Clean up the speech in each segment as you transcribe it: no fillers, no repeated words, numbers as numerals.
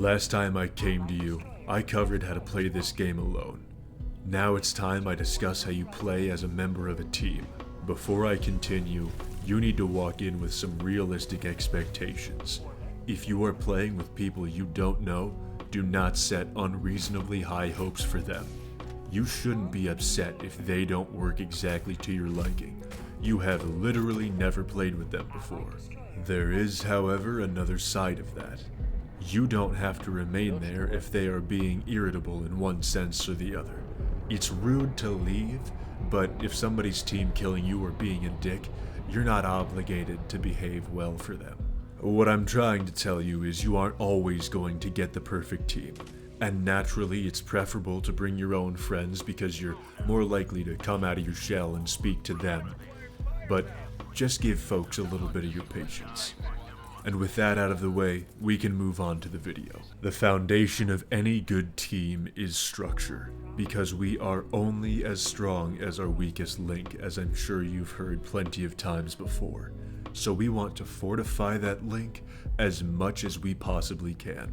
Last time I came to you, I covered how to play this game alone. Now it's time I discuss how you play as a member of a team. Before I continue, you need to walk in with some realistic expectations. If you are playing with people you don't know, do not set unreasonably high hopes for them. You shouldn't be upset if they don't work exactly to your liking. You have literally never played with them before. There is, however, another side of that. You don't have to remain there if they are being irritable in one sense or the other. It's rude to leave, but if somebody's team killing you or being a dick, you're not obligated to behave well for them. What I'm trying to tell you is you aren't always going to get the perfect team, and naturally it's preferable to bring your own friends because you're more likely to come out of your shell and speak to them. But just give folks a little bit of your patience. And with that out of the way, we can move on to the video. The foundation of any good team is structure, because we are only as strong as our weakest link, as I'm sure you've heard plenty of times before. So we want to fortify that link as much as we possibly can.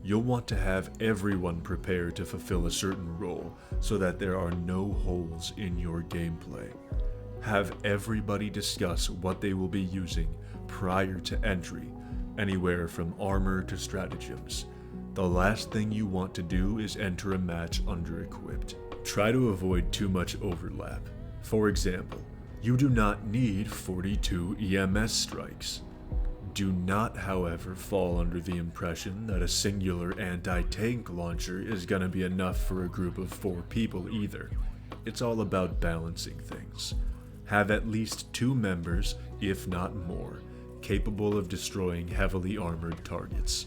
You'll want to have everyone prepared to fulfill a certain role so that there are no holes in your gameplay. Have everybody discuss what they will be using prior to entry, anywhere from armor to stratagems. The last thing you want to do is enter a match under-equipped. Try to avoid too much overlap. For example, you do not need 42 EMS strikes. Do not, however, fall under the impression that a singular anti-tank launcher is gonna be enough for a group of 4 people either. It's all about balancing things. Have at least 2 members, if not more, capable of destroying heavily armored targets.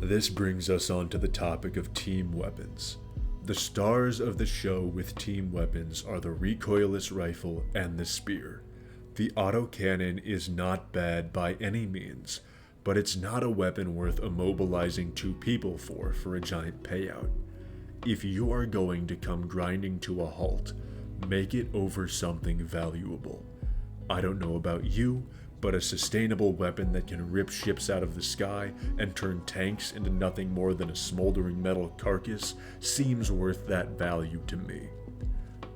This brings us on to the topic of team weapons. The stars of the show with team weapons are the recoilless rifle and the spear. The autocannon is not bad by any means, but it's not a weapon worth immobilizing 2 people for a giant payout. If you are going to come grinding to a halt, make it over something valuable. I don't know about you, but a sustainable weapon that can rip ships out of the sky and turn tanks into nothing more than a smoldering metal carcass seems worth that value to me.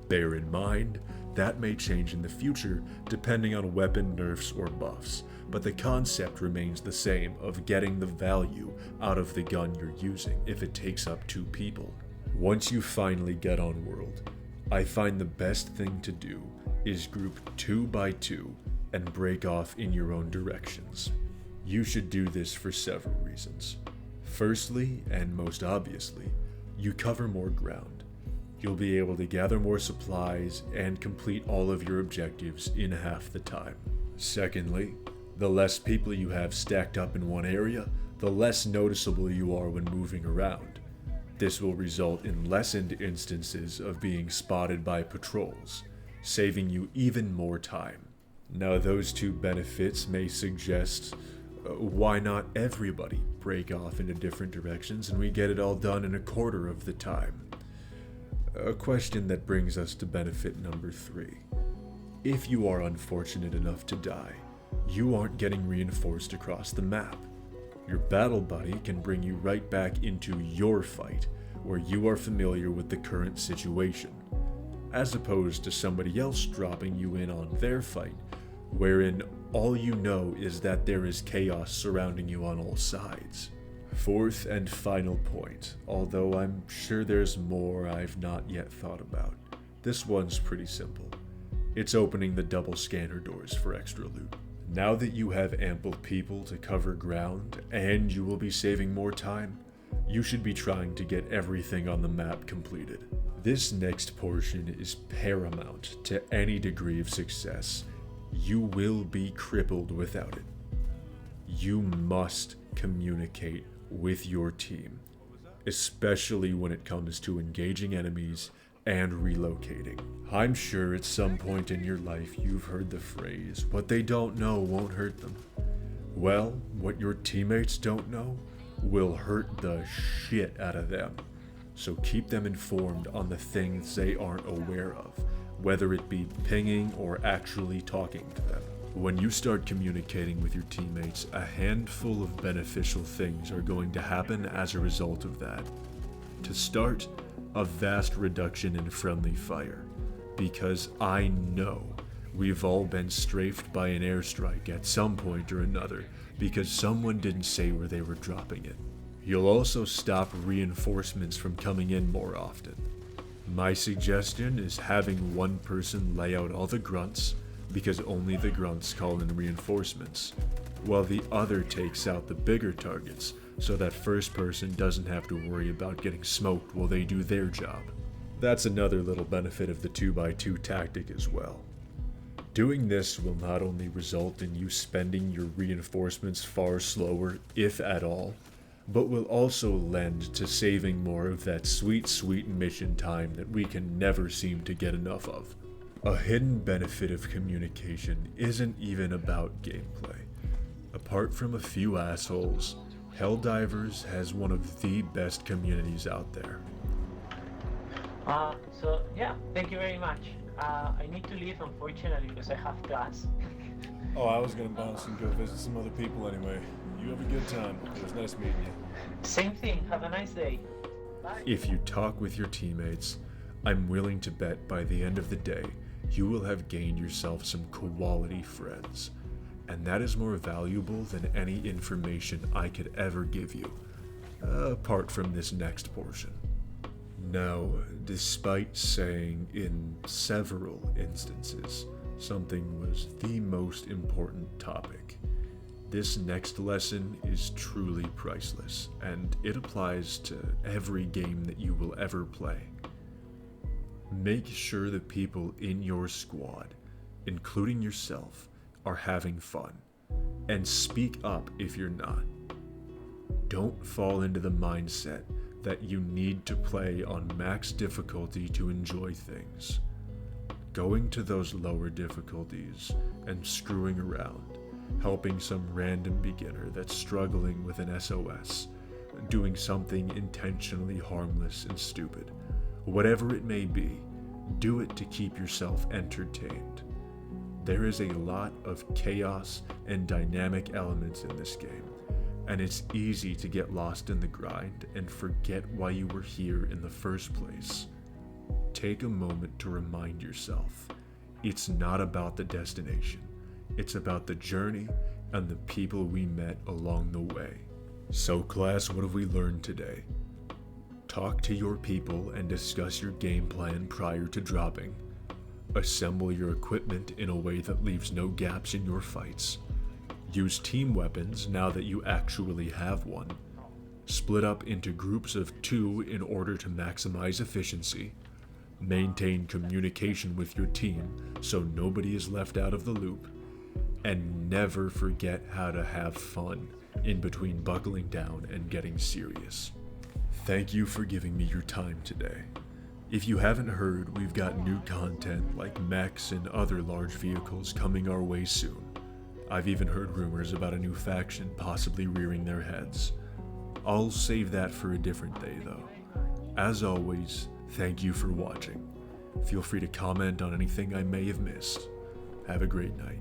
Bear in mind, that may change in the future depending on weapon nerfs or buffs, but the concept remains the same of getting the value out of the gun you're using if it takes up 2 people. Once you finally get on world, I find the best thing to do is group 2 by 2 and break off in your own directions. You should do this for several reasons. Firstly, and most obviously, you cover more ground. You'll be able to gather more supplies and complete all of your objectives in half the time. Secondly, the less people you have stacked up in one area, the less noticeable you are when moving around. This will result in lessened instances of being spotted by patrols, saving you even more time. Now those 2 benefits may suggest, why not everybody break off into different directions and we get it all done in a quarter of the time? A question that brings us to benefit number 3. If you are unfortunate enough to die, you aren't getting reinforced across the map. Your battle buddy can bring you right back into your fight, where you are familiar with the current situation, as opposed to somebody else dropping you in on their fight, wherein all you know is that there is chaos surrounding you on all sides. Fourth and final point, although I'm sure there's more I've not yet thought about. This one's pretty simple. It's opening the double scanner doors for extra loot. Now that you have ample people to cover ground, and you will be saving more time, you should be trying to get everything on the map completed. This next portion is paramount to any degree of success. You will be crippled without it. You must communicate with your team, especially when it comes to engaging enemies and relocating. I'm sure at some point in your life you've heard the phrase, "What they don't know won't hurt them." Well, what your teammates don't know will hurt the shit out of them. So keep them informed on the things they aren't aware of, whether it be pinging or actually talking to them. When you start communicating with your teammates, a handful of beneficial things are going to happen as a result of that. To start, a vast reduction in friendly fire, because I know we've all been strafed by an airstrike at some point or another because someone didn't say where they were dropping it. You'll also stop reinforcements from coming in more often. My suggestion is having one person lay out all the grunts, because only the grunts call in reinforcements, while the other takes out the bigger targets, so that first person doesn't have to worry about getting smoked while they do their job. That's another little benefit of the 2x2 tactic as well. Doing this will not only result in you spending your reinforcements far slower, if at all, but will also lend to saving more of that sweet mission time that we can never seem to get enough of. A hidden benefit of communication isn't even about gameplay. Apart from a few assholes, HELLDIVERS has one of the best communities out there. So yeah, thank you very much. I need to leave, unfortunately, because I have class. Oh, I was gonna bounce and go visit some other people anyway. You have a good time. It was nice meeting you. Same thing. Have a nice day. Bye. If you talk with your teammates, I'm willing to bet by the end of the day, you will have gained yourself some quality friends. And that is more valuable than any information I could ever give you, apart from this next portion. Now, despite saying in several instances something was the most important topic, this next lesson is truly priceless, and it applies to every game that you will ever play. Make sure the people in your squad, including yourself, are having fun, and speak up if you're not. Don't fall into the mindset that you need to play on max difficulty to enjoy things. Going to those lower difficulties and screwing around, helping some random beginner that's struggling with an SOS, doing something intentionally harmless and stupid, whatever it may be, do it to keep yourself entertained. There is a lot of chaos and dynamic elements in this game, and it's easy to get lost in the grind and forget why you were here in the first place. Take a moment to remind yourself, it's not about the destination, it's about the journey and the people we met along the way. So class, what have we learned today? Talk to your people and discuss your game plan prior to dropping. Assemble your equipment in a way that leaves no gaps in your fights. Use team weapons now that you actually have one. Split up into groups of 2 in order to maximize efficiency. Maintain communication with your team so nobody is left out of the loop. And never forget how to have fun in between buckling down and getting serious. Thank you for giving me your time today. If you haven't heard, we've got new content like mechs and other large vehicles coming our way soon. I've even heard rumors about a new faction possibly rearing their heads. I'll save that for a different day though. As always, thank you for watching. Feel free to comment on anything I may have missed. Have a great night.